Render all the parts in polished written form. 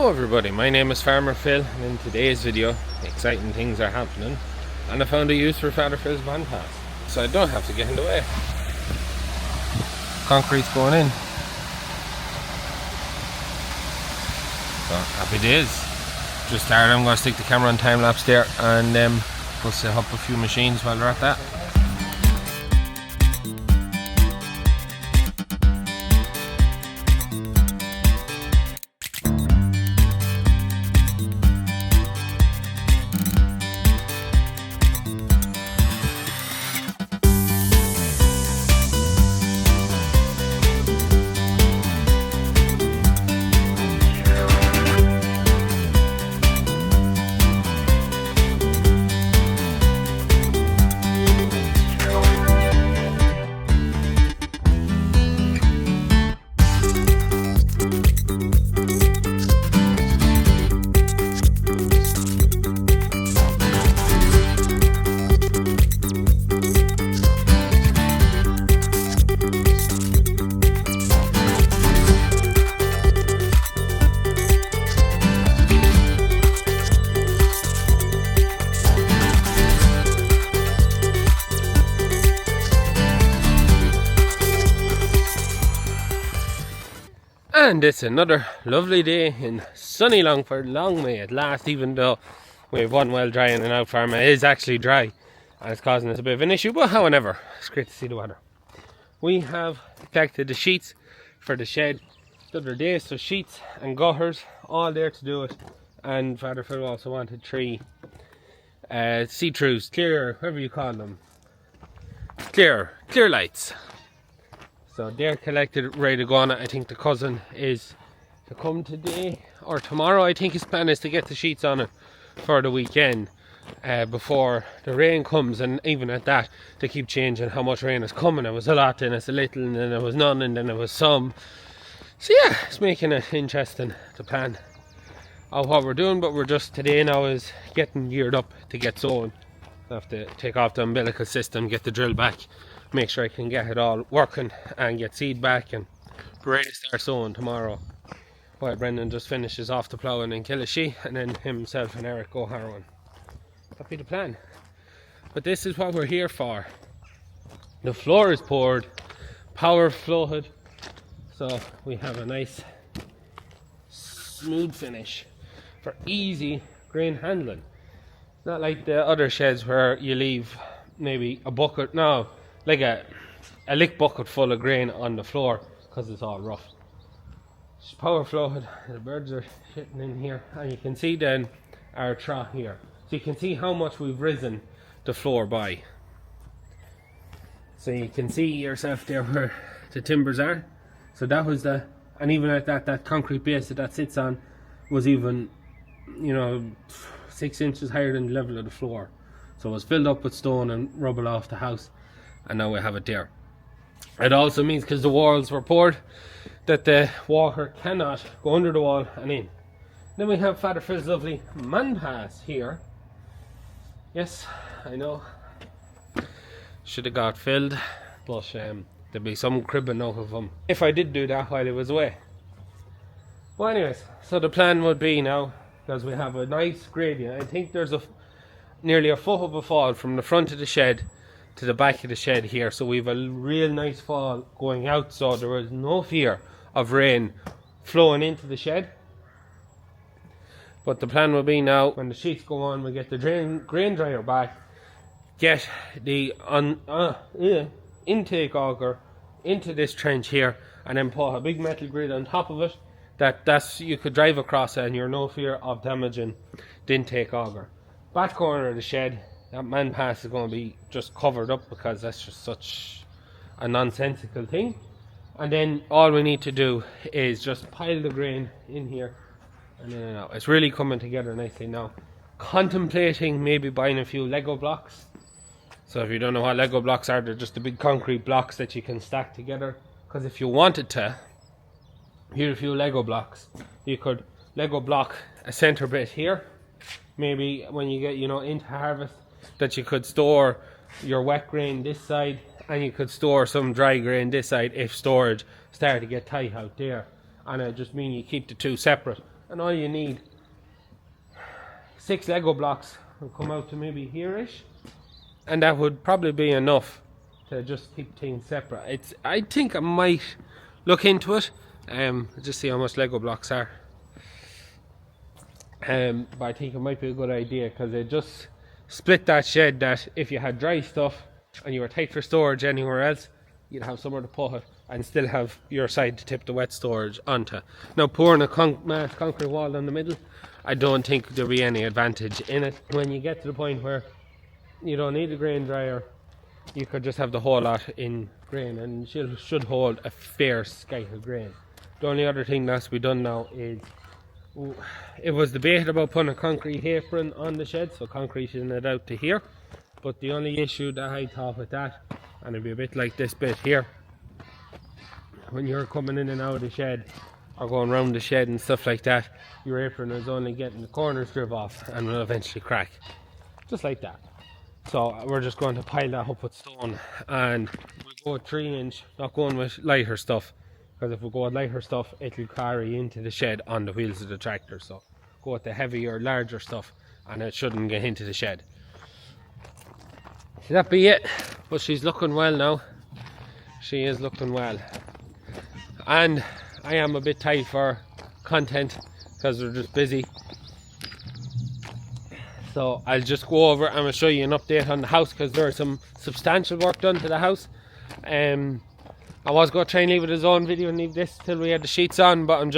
Hello everybody, my name is Farmer Phil, and in today's video exciting things are happening and I found a use for Father Phil's van pass, so I don't have to get in the way. Concrete's going in, so happy days. Just started. I'm going to stick the camera on time lapse there and we'll set up a few machines while we're at that. And it's another lovely day in sunny Longford. Long may it last, even though we have one well drying and out farm. It is actually dry and it's causing us a bit of an issue, but however, it's great to see the weather. We have collected the sheets for the shed the other day, so sheets and gutters all there to do it. And Father Phil also wanted 3 see-throughs, clear, whatever you call them, clear lights. So they're collected, ready to go on it. I think the cousin is to come today or tomorrow. I think his plan is to get the sheets on it for the weekend before the rain comes, and even at that they keep changing how much rain is coming. It was a lot, then it's a little, and then it was none, and then it was some. So yeah, it's making it interesting to plan of what we're doing, but we're just today now is getting geared up to get sowing. I have to take off the umbilical system, get the drill back, make sure I can get it all working and get seed back and be ready to start sowing tomorrow while Brendan just finishes off the ploughing in Killishy, and then himself and Eric go harrowing. That'll be the plan. But this is what we're here for. The floor is poured, power floated, so we have a nice smooth finish for easy grain handling. Not like the other sheds where you leave maybe a bucket, no, like a lick bucket full of grain on the floor because it's all rough. It's power floated. The birds are shitting in here, and you can see then our trough here, so you can see how much we've risen the floor by. So you can see yourself there where the timbers are. So that was the, and even at that concrete base that sits on was even, 6 inches higher than the level of the floor. So it was filled up with stone and rubble off the house, and now we have it there. It also means, because the walls were poured, that the water cannot go under the wall and in. Then we have Father Phil's lovely man pass here. Yes, I know, should have got filled, but there'd be some cribbing out of them if I did do that while he was away. Well, anyways, so the plan would be now, because we have a nice gradient. I think there's nearly a foot of a fall from the front of the shed to the back of the shed here, so we have a real nice fall going out, so there is no fear of rain flowing into the shed. But the plan will be now, when the sheets go on, we get the grain dryer back, get the intake auger into this trench here, and then put a big metal grid on top of it that's you could drive across it and you're no fear of damaging the intake auger. Back corner of the shed, that man pass is going to be just covered up because that's just such a nonsensical thing. And then all we need to do is just pile the grain in here, and then it's really coming together nicely now. Contemplating maybe buying a few Lego blocks. So if you don't know what Lego blocks are, they're just the big concrete blocks that you can stack together. Because if you wanted to, here's a few Lego blocks. You could Lego block a center bit here. Maybe when you get into harvest, that you could store your wet grain this side and you could store some dry grain this side if storage started to get tight out there. And it just mean you keep the two separate. and all you need 6 Lego blocks will come out to maybe here-ish, and that would probably be enough to just keep things separate. I think I might look into it, just see how much Lego blocks are. But I think it might be a good idea, because it just split that shed, that if you had dry stuff and you were tight for storage anywhere else, you'd have somewhere to put it and still have your side to tip the wet storage onto. Now, pouring a mass concrete wall in the middle, I don't think there'll be any advantage in it. When you get to the point where you don't need a grain dryer, you could just have the whole lot in grain, and it should hold a fair sky of grain. The only other thing that's to be done now is, it was debated about putting a concrete apron on the shed, so concreting it out to here. But the only issue that I thought with that, and it'd be a bit like this bit here, when you're coming in and out of the shed or going around the shed and stuff like that, your apron is only getting the corners driven off and will eventually crack, just like that. So we're just going to pile that up with stone, and we'll go with 3-inch, not going with lighter stuff, because if we go with lighter stuff, it'll carry into the shed on the wheels of the tractor. So go with the heavier, larger stuff, and it shouldn't get into the shed. So that be it. But she's looking well now. She is looking well. And I am a bit tight for content, because we're just busy. So I'll just go over and I'll show you an update on the house, because there is some substantial work done to the house. I was going to try and leave it as own video and leave this till we had the sheets on, but I'm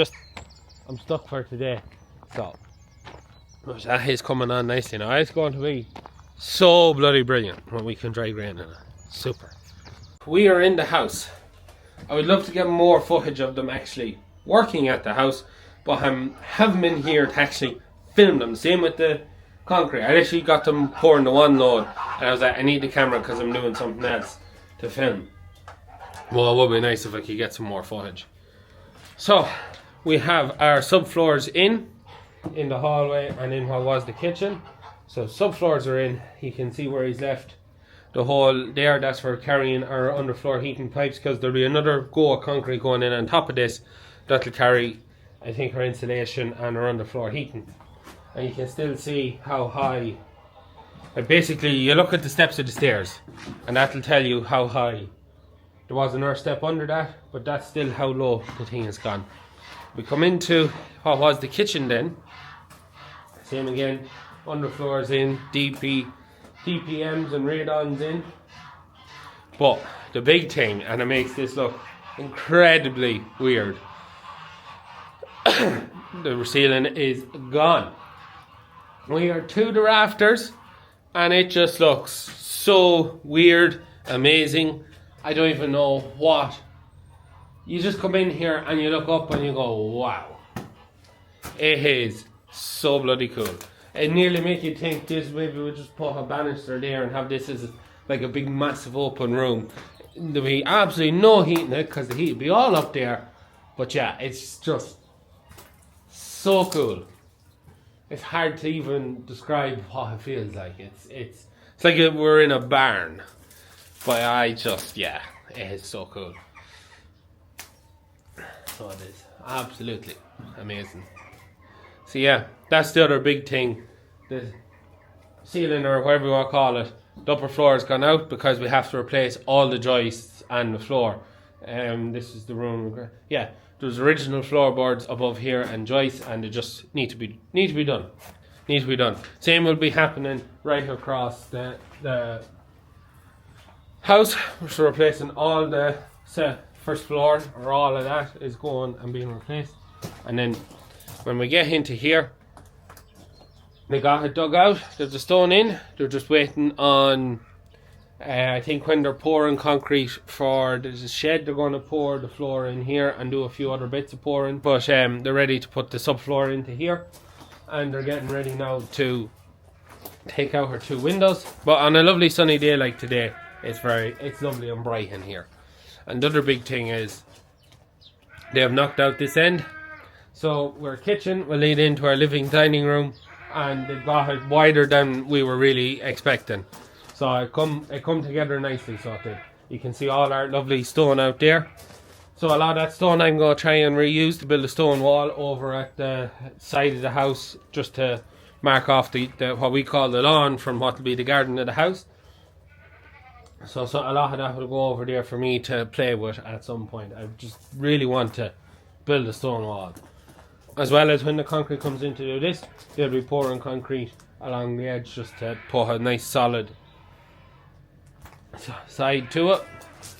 stuck for today. So that is coming on nicely now. It's going to be so bloody brilliant when we can dry grain in it. Super. We are in the house. I would love to get more footage of them actually working at the house, but I haven't been here to actually film them. Same with the concrete. I actually got them pouring the one load, and I was like, I need the camera because I'm doing something else to film. Well, it would be nice if I could get some more footage. So we have our subfloors in the hallway and in what was the kitchen. So subfloors are in. You can see where he's left the hole there. That's for carrying our underfloor heating pipes, because there'll be another go of concrete going in on top of this that'll carry, I think, our insulation and our underfloor heating. And you can still see how high, like basically you look at the steps of the stairs and that'll tell you how high. There was another step under that, but that's still how low the thing has gone. We come into what was the kitchen then. Same again, underfloors in, DPMs and radons in. But the big thing, and it makes this look incredibly weird, the ceiling is gone. We are to the rafters, and it just looks so weird, amazing. I don't even know what. You just come in here and you look up and you go, wow. It is so bloody cool. It nearly makes you think this, maybe we'll just put a banister there and have this as like a big massive open room. There'll be absolutely no heat in it, because the heat will be all up there. But yeah, it's just so cool. It's hard to even describe what it feels like. It's like we're in a barn. But yeah, it is so cool. So it is absolutely amazing. So yeah, that's the other big thing. The ceiling, or whatever you want to call it, the upper floor has gone out because we have to replace all the joists and the floor. This is the room. Yeah, there's original floorboards above here and joists, and they just need to be done. Need to be done. Same will be happening right across the house. We're replacing all the first floor, or all of that is going and being replaced. And then when we get into here, they got it dug out, there's a stone in, they're just waiting on, I think when they're pouring concrete for, there's a shed, they're going to pour the floor in here and do a few other bits of pouring. But they're ready to put the subfloor into here, and they're getting ready now to take out her 2 windows. But on a lovely sunny day like today, it's lovely and bright in here. And the other big thing is they have knocked out this end, so our kitchen will lead into our living dining room, and they've got it wider than we were really expecting. So it come together nicely, so it did. You can see all our lovely stone out there, So a lot of that stone I'm going to try and reuse to build a stone wall over at the side of the house, just to mark off the what we call the lawn from what will be the garden of the house. So a lot of that will go over there for me to play with at some point. I just really want to build a stone wall. As well as when the concrete comes in to do this, they'll be pouring concrete along the edge just to put a nice solid side to it.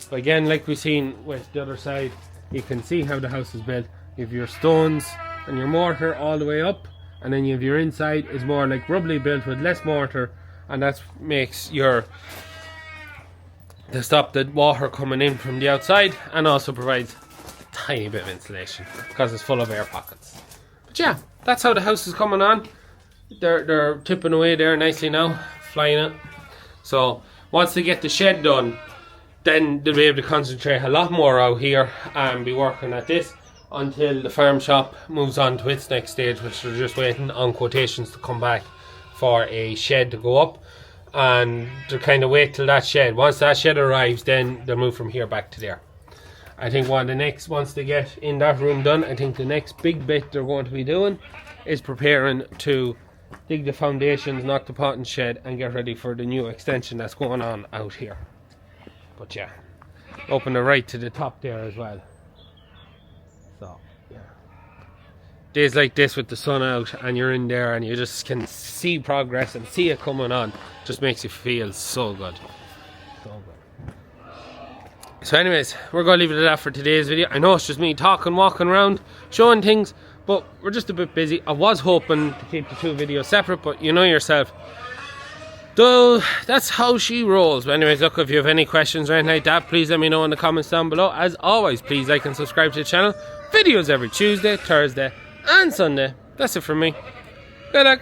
But again, like we've seen with the other side, you can see how the house is built. You have your stones and your mortar all the way up, and then you have your inside is more like rubbly built with less mortar, and that makes to stop the water coming in from the outside, and also provides a tiny bit of insulation because it's full of air pockets. But yeah, that's how the house is coming on. They're tipping away there nicely now, flying it. So once they get the shed done, then they'll be able to concentrate a lot more out here and be working at this until the farm shop moves on to its next stage, which they're just waiting on quotations to come back for a shed to go up. And to kind of wait till that shed, once that shed arrives, then they'll move from here back to there. I think once they get in that room done, I think the next big bit they're going to be doing is preparing to dig the foundations, knock the potting shed, and get ready for the new extension that's going on out here. But yeah, open the right to the top there as well. So yeah, days like this with the sun out and you're in there and you just can see progress and see it coming on, just makes you feel so good. So good. So anyways, we're going to leave it at that for today's video. I know it's just me talking, walking around, showing things, but we're just a bit busy. I was hoping to keep the two videos separate, but you know yourself, though, that's how she rolls. But anyways, look, if you have any questions or anything like that, please let me know in the comments down below. As always, please like and subscribe to the channel. Videos every Tuesday, Thursday and Sunday. That's it from me. Good luck.